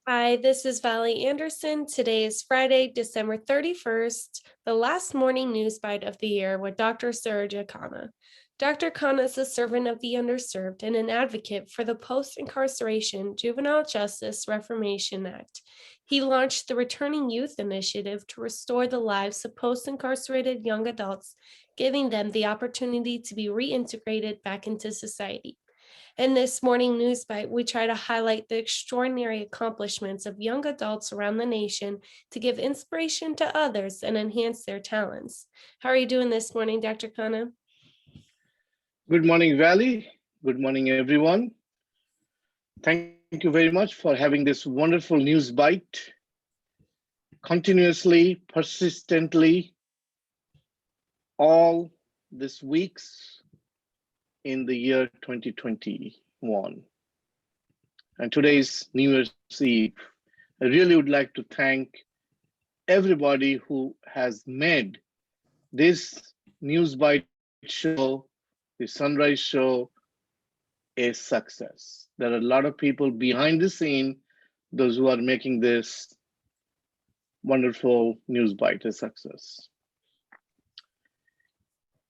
Hi, this is Valley Anderson. Today is Friday, December 31st, the last morning news bite of the year with Dr. Surya Khanna. Dr. Khanna is a servant of the underserved and an advocate for the Post-Incarceration Juvenile Justice Reformation Act. He launched the Returning Youth Initiative to restore the lives of post-incarcerated young adults, giving them the opportunity to be reintegrated back into society. In this morning news bite, we try to highlight the extraordinary accomplishments of young adults around the nation to give inspiration to others and enhance their talents. How are you doing this morning, Dr. Khanna? Good morning, Valley. Good morning, everyone. Thank you very much for having this wonderful news bite. Continuously, persistently, all these weeks in the year 2021. And today's New Year's Eve. I really would like to thank everybody who has made this news bite show, the Sunrise Show, a success. There are a lot of people behind the scene, those who are making this wonderful news bite a success.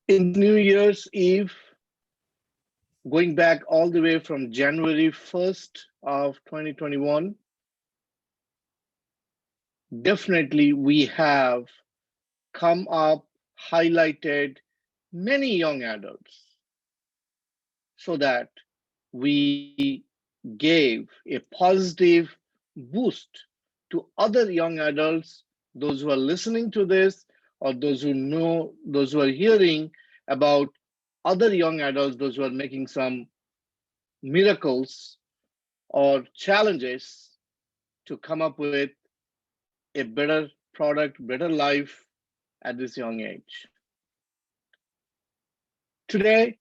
In New Year's Eve, going back all the way from January 1st of 2021, definitely we have come up, highlighted many young adults so that we gave a positive boost to other young adults, those who are listening to this, or those who know, those who are hearing about other young adults, those who are making some miracles or challenges to come up with a better product, better life at this young age. Today,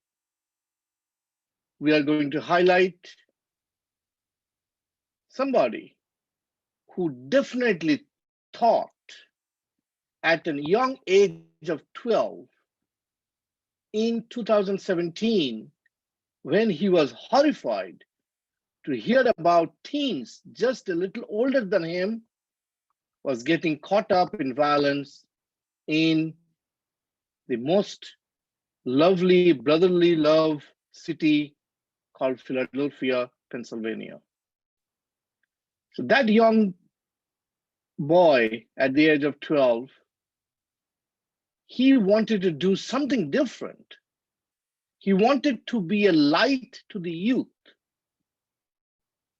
we are going to highlight somebody who definitely thought at a young age of 12 in 2017, when he was horrified to hear about teens just a little older than him was getting caught up in violence in the most lovely brotherly love city called Philadelphia, Pennsylvania. So that young boy at the age of 12, he wanted to do something different. He wanted to be a light to the youth.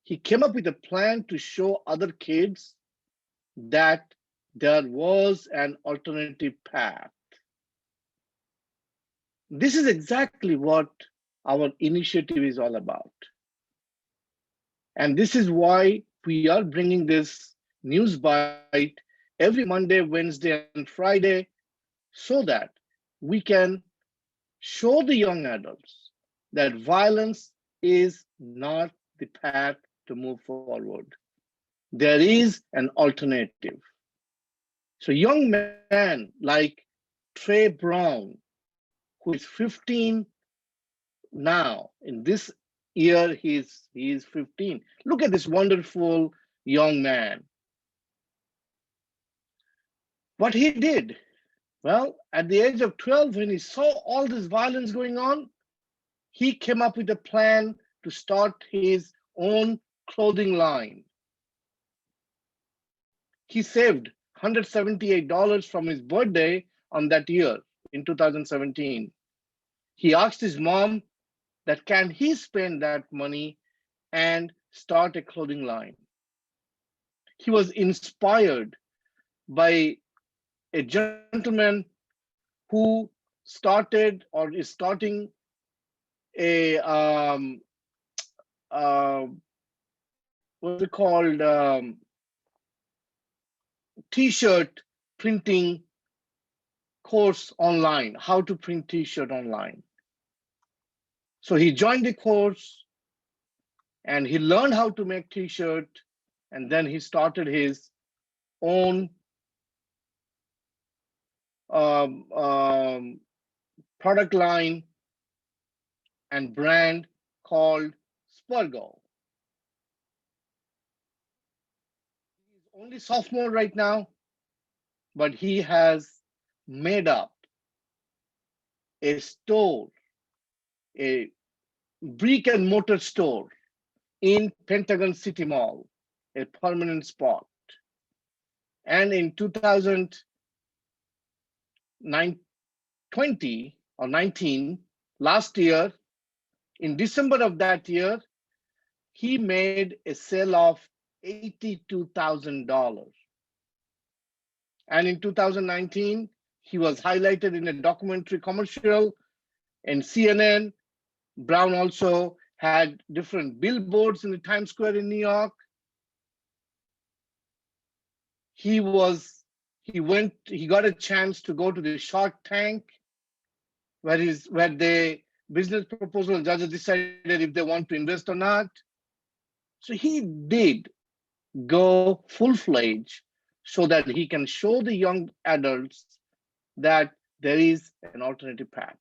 He came up with a plan to show other kids that there was an alternative path. This is exactly what our initiative is all about. And this is why we are bringing this news bite every Monday, Wednesday, and Friday, so that we can show the young adults that violence is not the path to move forward. There is an alternative. So young men like Trey Brown, who is 15 now, in this year he is 15. Look at this wonderful young man. What he did, well, at the age of 12, when he saw all this violence going on, he came up with a plan to start his own clothing line. He saved $178 from his birthday on that year in 2017. He asked his mom that can he spend that money and start a clothing line. He was inspired by a gentleman who started or is starting a what's it called, t-shirt printing course online, how to print t-shirt online. So he joined the course and he learned how to make t-shirt, and then he started his own product line and brand called Spurgo. only sophomore right now, but he has made up a store, a brick and mortar store in Pentagon City Mall, a permanent spot. And in 2020 or 19, last year, in December of that year, he made a sale of $82,000. And in 2019, he was highlighted in a documentary commercial in CNN. Brown also had different billboards in the Times Square in New York. He got a chance to go to the Shark Tank, where the business proposal judges decided if they want to invest or not. So he did go full-fledged so that he can show the young adults that there is an alternative path.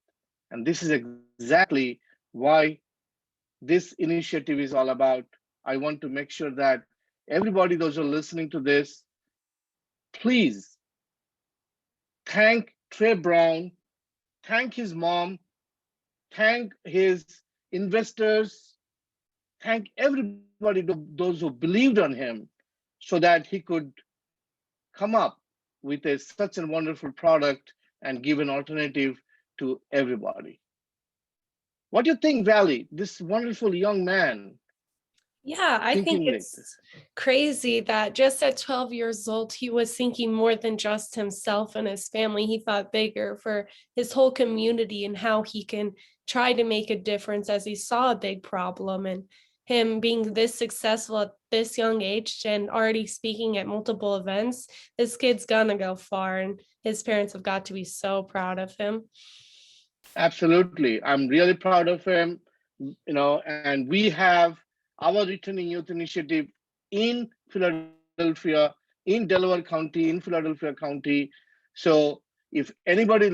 And this is exactly why this initiative is all about. I want to make sure that everybody, those who are listening to this, please thank Trey Brown, thank his mom, thank his investors, thank everybody, those who believed on him, so that he could come up with such a wonderful product and give an alternative to everybody. What do you think, Valley? This wonderful young man Yeah, I think thinking like this. it's crazy that just at 12 years old, he was thinking more than just himself and his family. He thought bigger for his whole community and how he can try to make a difference as he saw a big problem. And him being this successful at this young age and already speaking at multiple events, this kid's gonna go far. And his parents have got to be so proud of him. Absolutely. I'm really proud of him, and we have our Returning Youth Initiative in Philadelphia, in Delaware County, in Philadelphia County. So if anybody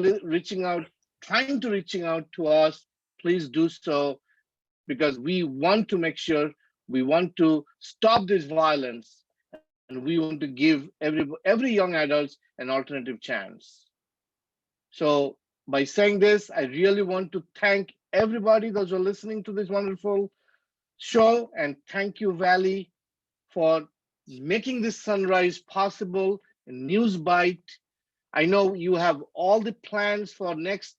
trying to reaching out to us, please do so, because we want to make sure, we want to stop this violence, and we want to give every young adults an alternative chance. So by saying this, I really want to thank everybody, those who are listening to this wonderful show, and thank you, Valley, for making this sunrise possible. News Bite. I know you have all the plans for next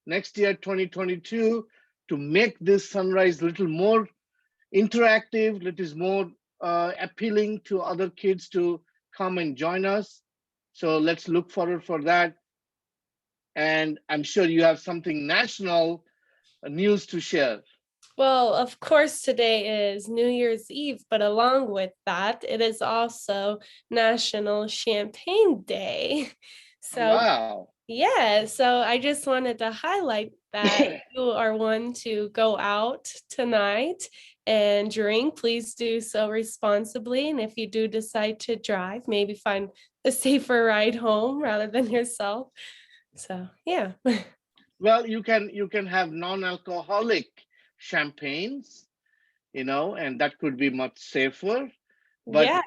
year, 2022, to make this sunrise a little more interactive, little more appealing to other kids to come and join us. So let's look forward for that. And I'm sure you have something national news to share. Well, of course, today is New Year's Eve, but along with that, it is also National Champagne Day. So, Wow. yeah, so I just wanted to highlight that you are one to go out tonight and drink. Please do so responsibly. And if you do decide to drive, maybe find a safer ride home rather than yourself. So, yeah. Well, you can have non-alcoholic champagnes, and that could be much safer. But Yeah,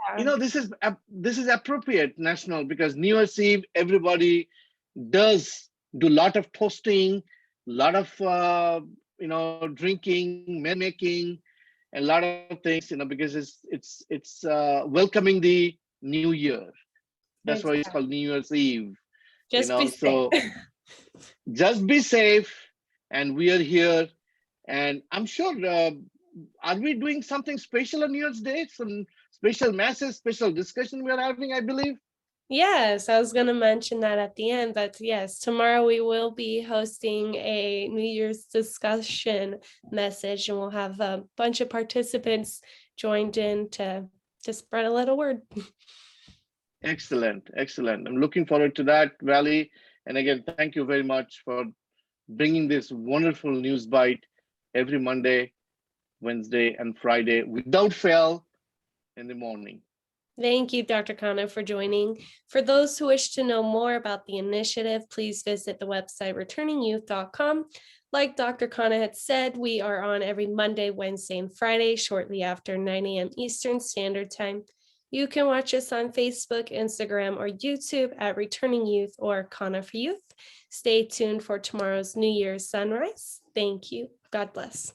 this is appropriate national, because New Year's Eve everybody does do a lot of toasting, a lot of drinking, merrymaking, and a lot of things, because it's welcoming the new year. That's why it's exactly. called New Year's Eve. Just be safe. So just be safe, and we are here. And I'm sure, are we doing something special on New Year's Day? Some special masses, special discussion we are having, I believe. Yes, I was going to mention that at the end, but yes, tomorrow we will be hosting a New Year's discussion message, and we'll have a bunch of participants joined in to spread a little word. Excellent, excellent. I'm looking forward to that, Valley. And again, thank you very much for bringing this wonderful news bite every Monday, Wednesday, and Friday without fail in the morning. Thank you, Dr. Khanna, for joining. For those who wish to know more about the initiative, please visit the website returningyouth.com. Like Dr. Khanna had said, we are on every Monday, Wednesday, and Friday, shortly after 9 a.m. Eastern Standard Time. You can watch us on Facebook, Instagram, or YouTube at Returning Youth or Khanna for Youth. Stay tuned for tomorrow's New Year's sunrise. Thank you. God bless.